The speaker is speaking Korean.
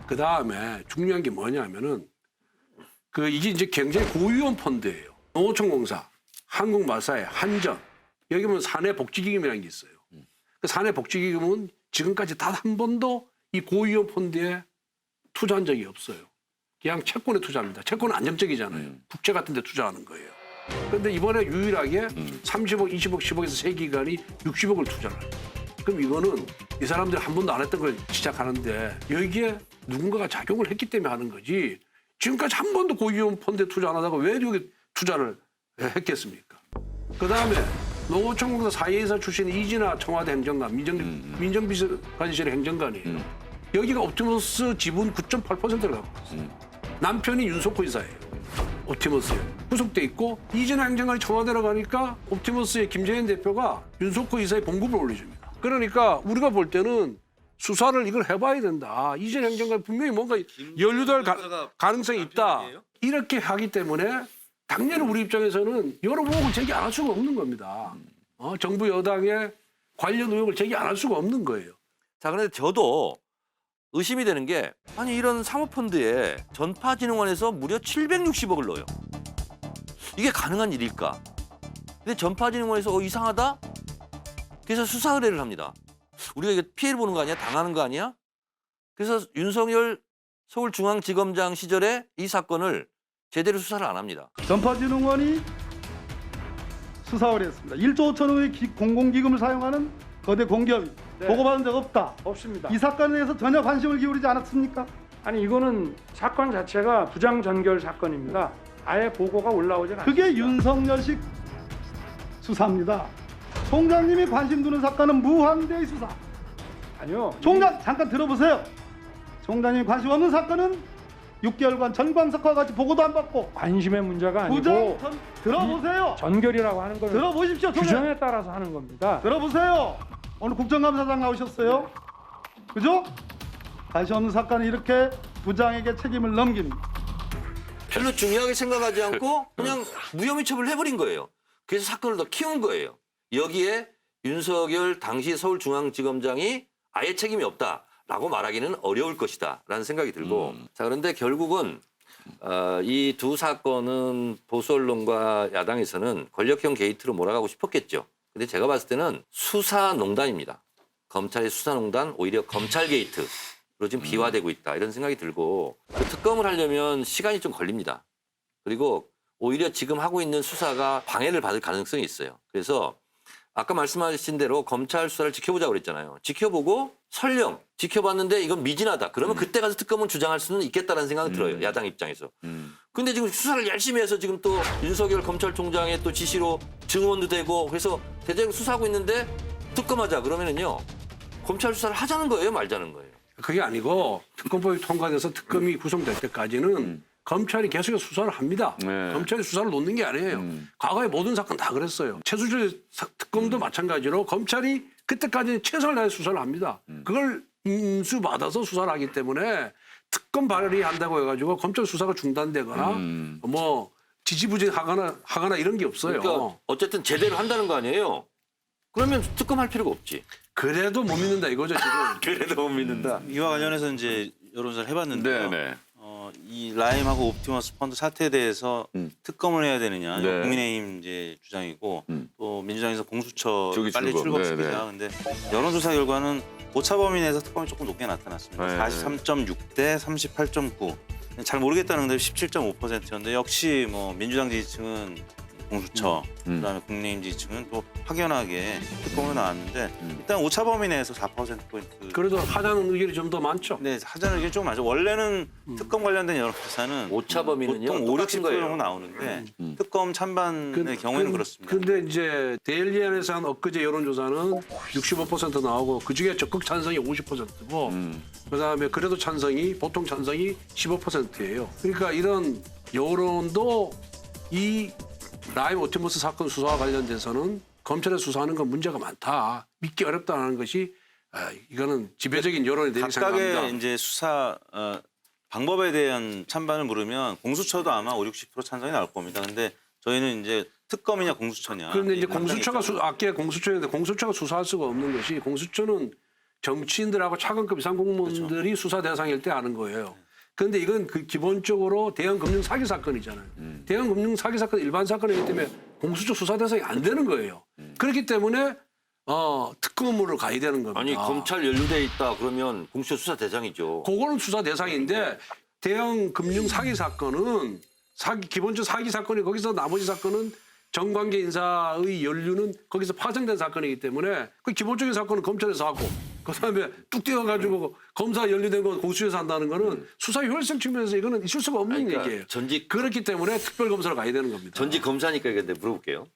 그 다음에 중요한 게 뭐냐면은 이게 이제 굉장히 고위험 펀드예요. 농어촌공사, 한국마사회, 한전 여기 보면 사내복지기금이라는 게 있어요. 그 사내복지기금은 지금까지 단 한 번도 이 고위험 펀드에 투자한 적이 없어요. 그냥 채권에 투자합니다. 채권은 안정적이잖아요. 국채 같은 데 투자하는 거예요. 그런데 이번에 유일하게 30억, 20억, 10억에서 세 기관이 60억을 투자를 해요. 그럼 이거는 이 사람들이 한 번도 안 했던 걸 시작하는데 여기에 누군가가 작용을 했기 때문에 하는 거지 지금까지 한 번도 고위험 펀드에 투자 안 하다가 왜 여기 투자를 했겠습니까? 그다음에 농어촌공사 사회이사 출신 이진아 청와대 행정관, 민정비서관실 행정관이에요. 여기가 옵티머스 지분 9.8%를 갖고 있어요. 남편이 윤석호 이사예요. 옵티머스에 구속돼 있고 이진아 행정관이 청와대로 가니까 옵티머스의 김재현 대표가 윤석호 이사의 봉급을 올려줍니다. 그러니까 우리가 볼 때는 수사를 이걸 해봐야 된다. 이진아 행정관이 분명히 뭔가 연루될 가능성이 있다. 이렇게 하기 때문에 당연히 우리 입장에서는 여러 의혹을 제기 안 할 수가 없는 겁니다. 정부 여당의 관련 의혹을 제기 안 할 수가 없는 거예요. 자, 그런데 저도 의심이 되는 게 아니 이런 사모펀드에 전파진흥원에서 무려 760억을 넣어요. 이게 가능한 일일까? 근데 전파진흥원에서 이상하다? 그래서 수사 의뢰를 합니다. 우리가 이게 피해를 보는 거 아니야? 당하는 거 아니야? 그래서 윤석열 서울중앙지검장 시절에 이 사건을 제대로 수사를 안 합니다. 전파진흥원이 수사를 했습니다. 1조 5천억의 공공기금을 사용하는 거대 공기업이 보고받은 적 없다. 없습니다. 이 사건에 대해서 전혀 관심을 기울이지 않았습니까? 아니 이거는 사건 자체가 부장전결 사건입니다. 아예 보고가 올라오지 않습니다. 그게 윤석열식 수사입니다. 총장님이 관심 두는 사건은 무한대의 수사. 아니요. 총장 잠깐 들어보세요. 총장님이 관심 없는 사건은 6개월간 전광석과 같이 보고도 안 받고 관심의 문제가 아니고 들어보세요. 전결이라고 하는 건 들어보십시오. 규정에 따라서 하는 겁니다. 들어보세요. 오늘 국정감사장 나오셨어요. 그죠? 관심 없는 사건은 이렇게 부장에게 책임을 넘깁니다. 별로 중요하게 생각하지 않고 그냥 무혐의 처벌을 해버린 거예요. 그래서 사건을 더 키운 거예요. 여기에 윤석열 당시 서울중앙지검장이 아예 책임이 없다라고 말하기는 어려울 것이다라는 생각이 들고 자 그런데 결국은 이 두 사건은 보수 언론과 야당에서는 권력형 게이트로 몰아가고 싶었겠죠. 근데 제가 봤을 때는 수사농단입니다. 검찰의 수사농단 오히려 검찰 게이트로 지금 비화되고 있다 이런 생각이 들고 그 특검을 하려면 시간이 좀 걸립니다. 그리고 오히려 지금 하고 있는 수사가 방해를 받을 가능성이 있어요. 그래서 아까 말씀하신 대로 검찰 수사를 지켜보자고 그랬잖아요. 지켜보고 설령 지켜봤는데 이건 미진하다. 그러면 그때 가서 특검은 주장할 수는 있겠다라는 생각은 들어요. 야당 입장에서. 근데 지금 수사를 열심히 해서 지금 또 윤석열 검찰총장의 또 지시로 증언도 되고 그래서 대대로 수사하고 있는데 특검하자 그러면은요. 검찰 수사를 하자는 거예요, 말자는 거예요. 그게 아니고 특검법이 통과돼서 특검이 구성될 때까지는 검찰이 계속해서 수사를 합니다. 네. 검찰이 수사를 놓는 게 아니에요. 과거의 모든 사건 다 그랬어요. 최수철 특검도 마찬가지로 검찰이 그때까지 최선을 다해 수사를 합니다. 그걸 인수받아서 수사를 하기 때문에 특검 발의한다고 해가지고 검찰 수사가 중단되거나 뭐 지지부진하거나 이런 게 없어요. 그러니까 어쨌든 제대로 한다는 거 아니에요. 그러면 특검할 필요가 없지. 그래도 못 믿는다 이거죠 지금. 그래도 못 믿는다. 이와 관련해서 이제 여론조사를 해봤는데요. 네. 이 라임하고 옵티머스 펀드 사태에 대해서 특검을 해야 되느냐 네. 국민의힘 이제 주장이고 또 민주당에서 공수처 조기 빨리 출범. 출범시키자. 근데 여론조사 결과는 오차 범위 내에서 특검이 조금 높게 나타났습니다. 네. 43.6 대 38.9. 잘 모르겠다는 건데 17.5%였는데 역시 뭐 민주당 지지층은 공수처, 그다음에 국민의힘 지지층은 또 확연하게 특검으로 나왔는데 일단 오차 범위 내에서 4%포인트. 그래도 하자는 의견이 좀 더 많죠. 네, 하자는 의견이 좀 많죠. 원래는 특검 관련된 여론조사는 오차 범위는요, 보통 5, 똑같은 60% 거예요. 정도 나오는데 특검 찬반의 경우에는 그렇습니다. 근데 이제 데일리안에서 한 엊그제 여론조사는 65% 나오고 그중에 적극 찬성이 50%고 그다음에 그래도 찬성이 보통 찬성이 15%예요. 그러니까 이런 여론도 이 라임 옵티머스 사건 수사와 관련돼서는 검찰에 수사하는 건 문제가 많다. 믿기 어렵다는 것이 이거는 지배적인 여론이 되기 생각합니다. 각각의 이제 수사 방법에 대한 찬반을 물으면 공수처도 아마 5, 60% 찬성이 나올 겁니다. 근데 저희는 이제 특검이냐 공수처냐. 그런데 이제 이 판단이 공수처가 있죠. 아까 공수처였는데 공수처가 수사할 수가 없는 것이 공수처는 정치인들하고 차관급 이상 공무원들이 수사 대상일 때 하는 거예요. 그런데 이건 그 기본적으로 대형 금융 사기 사건이잖아요. 대형 금융 사기 사건 일반 사건이기 때문에 공수처 수사 대상이 안 되는 거예요. 그렇기 때문에 특검으로 가야 되는 겁니다. 아니 검찰 연루돼 있다 그러면 공수처 수사 대상이죠. 그거는 수사 대상인데 대형 금융 사기 사건은 기본적 사기 사건이 거기서 나머지 사건은 정관계 인사의 연루는 거기서 파생된 사건이기 때문에 그 기본적인 사건은 검찰에서 하고 그다음에 뚝 떼어가지고 검사 연루된 거 공수처에서 한다는 거는 수사 효율성 측면에서 이거는 있을 수가 없는 그러니까 얘기예요. 전직 그렇기 때문에 특별검사로 가야 되는 겁니다. 전직 검사니까 근데 물어볼게요.